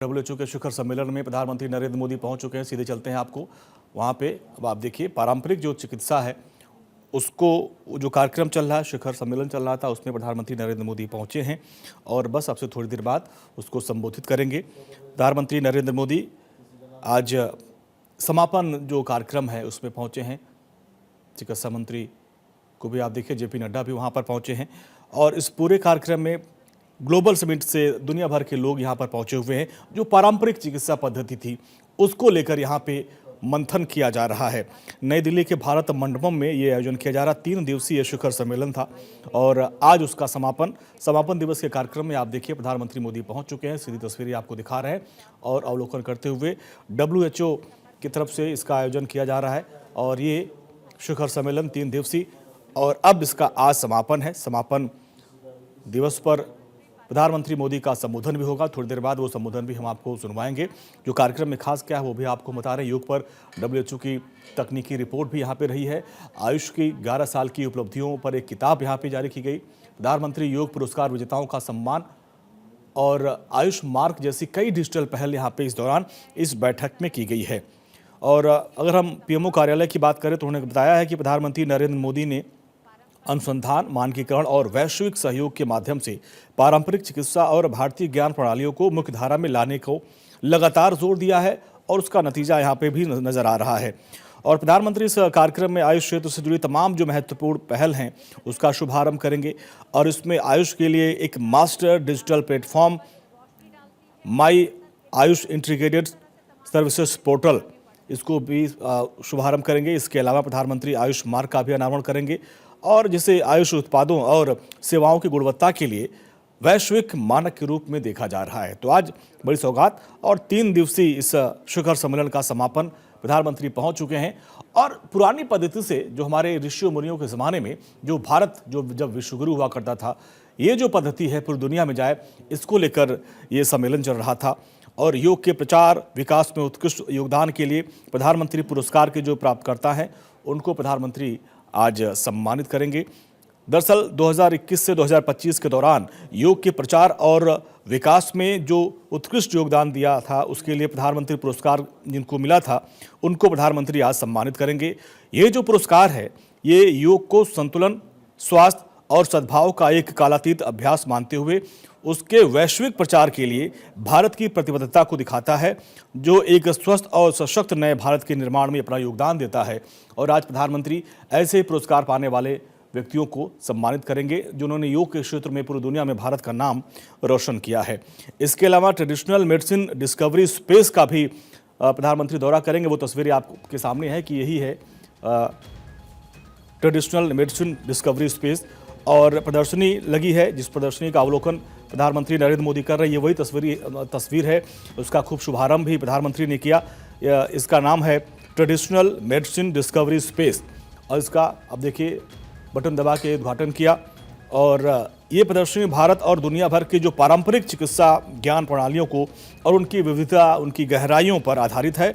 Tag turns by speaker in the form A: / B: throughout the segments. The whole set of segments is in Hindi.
A: WHO के शिखर सम्मेलन में प्रधानमंत्री नरेंद्र मोदी पहुंच चुके हैं। सीधे चलते हैं आपको वहां पे। अब आप देखिए, पारंपरिक जो चिकित्सा है उसको, जो कार्यक्रम चल रहा है, शिखर सम्मेलन चल रहा था, उसमें प्रधानमंत्री नरेंद्र मोदी पहुंचे हैं और बस अब से थोड़ी देर बाद उसको संबोधित करेंगे। प्रधानमंत्री नरेंद्र मोदी आज समापन जो कार्यक्रम है उसमें पहुंचे हैं। चिकित्सा मंत्री को भी आप देखिए, JP नड्डा भी वहाँ पर पहुंचे हैं और इस पूरे कार्यक्रम में ग्लोबल समिट से दुनिया भर के लोग यहाँ पर पहुंचे हुए हैं। जो पारंपरिक चिकित्सा पद्धति थी उसको लेकर यहाँ पे मंथन किया जा रहा है। नई दिल्ली के भारत मंडपम में ये आयोजन किया जा रहा। 3 दिवसीय शिखर सम्मेलन था और आज उसका समापन दिवस के कार्यक्रम में आप देखिए प्रधानमंत्री मोदी पहुंच चुके हैं। सीधी तस्वीरें आपको दिखा रहे हैं और अवलोकन करते हुए WHO की तरफ से इसका आयोजन किया जा रहा है और ये शिखर सम्मेलन 3 दिवसीय और अब इसका आज समापन है। समापन दिवस पर प्रधानमंत्री मोदी का संबोधन भी होगा। थोड़ी देर बाद वो संबोधन भी हम आपको सुनवाएंगे। जो कार्यक्रम में खास क्या है वो भी आपको बता रहे हैं। योग पर WHO की तकनीकी रिपोर्ट भी यहाँ पे रही है। आयुष की 11 साल की उपलब्धियों पर एक किताब यहाँ पे जारी की गई। प्रधानमंत्री योग पुरस्कार विजेताओं का सम्मान और आयुष मार्ग जैसी कई डिजिटल पहल यहाँ पे इस दौरान इस बैठक में की गई है। और अगर हम PMO कार्यालय की बात करें तो उन्होंने बताया है कि प्रधानमंत्री नरेंद्र मोदी ने अनुसंधान, मानकीकरण और वैश्विक सहयोग के माध्यम से पारंपरिक चिकित्सा और भारतीय ज्ञान प्रणालियों को मुख्यधारा में लाने को लगातार जोर दिया है और उसका नतीजा यहाँ पे भी नजर आ रहा है। और प्रधानमंत्री इस कार्यक्रम में आयुष क्षेत्र से जुड़ी तमाम जो महत्वपूर्ण पहल हैं उसका शुभारंभ करेंगे और इसमें आयुष के लिए एक मास्टर डिजिटल प्लेटफॉर्म माई आयुष इंटीग्रेटेड सर्विसेज पोर्टल, इसको भी शुभारंभ करेंगे। इसके अलावा प्रधानमंत्री आयुष मार्ग का भी अनावरण करेंगे और जिसे आयुष उत्पादों और सेवाओं की गुणवत्ता के लिए वैश्विक मानक के रूप में देखा जा रहा है। तो आज बड़ी सौगात और 3 दिवसीय इस शिखर सम्मेलन का समापन प्रधानमंत्री पहुंच चुके हैं। और पुरानी पद्धति से जो हमारे ऋषियों मुनियों के ज़माने में जो भारत जब विश्वगुरु हुआ करता था, ये जो पद्धति है पूरी दुनिया में जाए, इसको लेकर ये सम्मेलन चल रहा था। और योग के प्रचार विकास में उत्कृष्ट योगदान के लिए प्रधानमंत्री पुरस्कार के जो प्राप्तकर्ता हैं उनको प्रधानमंत्री आज सम्मानित करेंगे। दरअसल 2021 से 2025 के दौरान योग के प्रचार और विकास में जो उत्कृष्ट योगदान दिया था उसके लिए प्रधानमंत्री पुरस्कार जिनको मिला था उनको प्रधानमंत्री आज सम्मानित करेंगे। ये जो पुरस्कार है ये योग को संतुलन, स्वास्थ्य और सद्भाव का एक कालातीत अभ्यास मानते हुए उसके वैश्विक प्रचार के लिए भारत की प्रतिबद्धता को दिखाता है, जो एक स्वस्थ और सशक्त नए भारत के निर्माण में अपना योगदान देता है। और आज प्रधानमंत्री ऐसे ही पुरस्कार पाने वाले व्यक्तियों को सम्मानित करेंगे जिन्होंने योग के क्षेत्र में पूरी दुनिया में भारत का नाम रोशन किया है। इसके अलावा ट्रेडिशनल मेडिसिन डिस्कवरी स्पेस का भी प्रधानमंत्री दौरा करेंगे। वो तस्वीरें आपके सामने है कि यही है ट्रेडिशनल मेडिसिन डिस्कवरी स्पेस और प्रदर्शनी लगी है, जिस प्रदर्शनी का अवलोकन प्रधानमंत्री नरेंद्र मोदी कर रहे हैं। ये वही तस्वीर है, उसका खूब शुभारंभ भी प्रधानमंत्री ने किया। इसका नाम है ट्रेडिशनल मेडिसिन डिस्कवरी स्पेस और इसका अब देखिए बटन दबा के उद्घाटन किया। और ये प्रदर्शनी भारत और दुनिया भर की जो पारंपरिक चिकित्सा ज्ञान प्रणालियों को और उनकी विविधता, उनकी गहराइयों पर आधारित है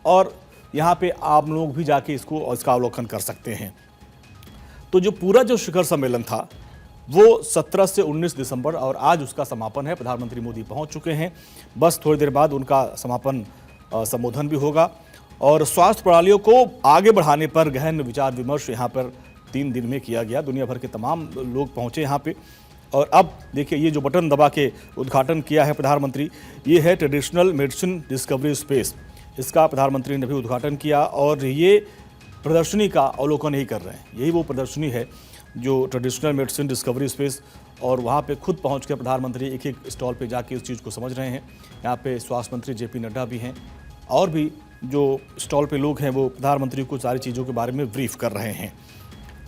A: और यहाँ पे आप लोग भी जाके इसका अवलोकन कर सकते हैं। तो जो पूरा जो शिखर सम्मेलन था वो 17 से 19 दिसंबर और आज उसका समापन है। प्रधानमंत्री मोदी पहुंच चुके हैं, बस थोड़ी देर बाद उनका समापन संबोधन भी होगा। और स्वास्थ्य प्रणालियों को आगे बढ़ाने पर गहन विचार विमर्श यहाँ पर 3 दिन में किया गया। दुनिया भर के तमाम लोग पहुँचे यहाँ पे। और अब देखिए ये जो बटन दबा के उद्घाटन किया है प्रधानमंत्री, ये है ट्रेडिशनल मेडिसिन डिस्कवरी स्पेस। इसका प्रधानमंत्री ने भी उद्घाटन किया और ये प्रदर्शनी का अवलोकन ही कर रहे हैं। यही वो प्रदर्शनी है जो ट्रेडिशनल मेडिसिन डिस्कवरी स्पेस, और वहाँ पे खुद पहुँचकर प्रधानमंत्री एक एक स्टॉल पे जाके इस चीज़ को समझ रहे हैं। यहाँ पे स्वास्थ्य मंत्री JP नड्डा भी हैं और भी जो स्टॉल पे लोग हैं वो प्रधानमंत्री को सारी चीज़ों के बारे में ब्रीफ कर रहे हैं।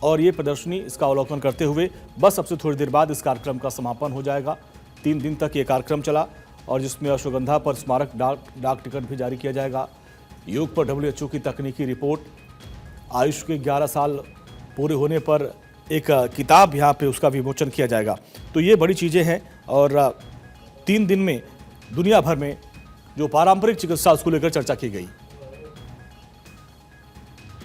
A: और ये प्रदर्शनी, इसका अवलोकन करते हुए बस अब से थोड़ी देर बाद इस कार्यक्रम का समापन हो जाएगा। 3 दिन तक ये कार्यक्रम चला और जिसमें अश्वगंधा पर स्मारक डाक टिकट भी जारी किया जाएगा। योग पर WHO की तकनीकी रिपोर्ट, आयुष के 11 साल पूरे होने पर एक किताब यहाँ पे उसका विमोचन किया जाएगा। तो ये बड़ी चीज़ें हैं और 3 दिन में दुनिया भर में जो पारंपरिक चिकित्सा उसको लेकर चर्चा की गई।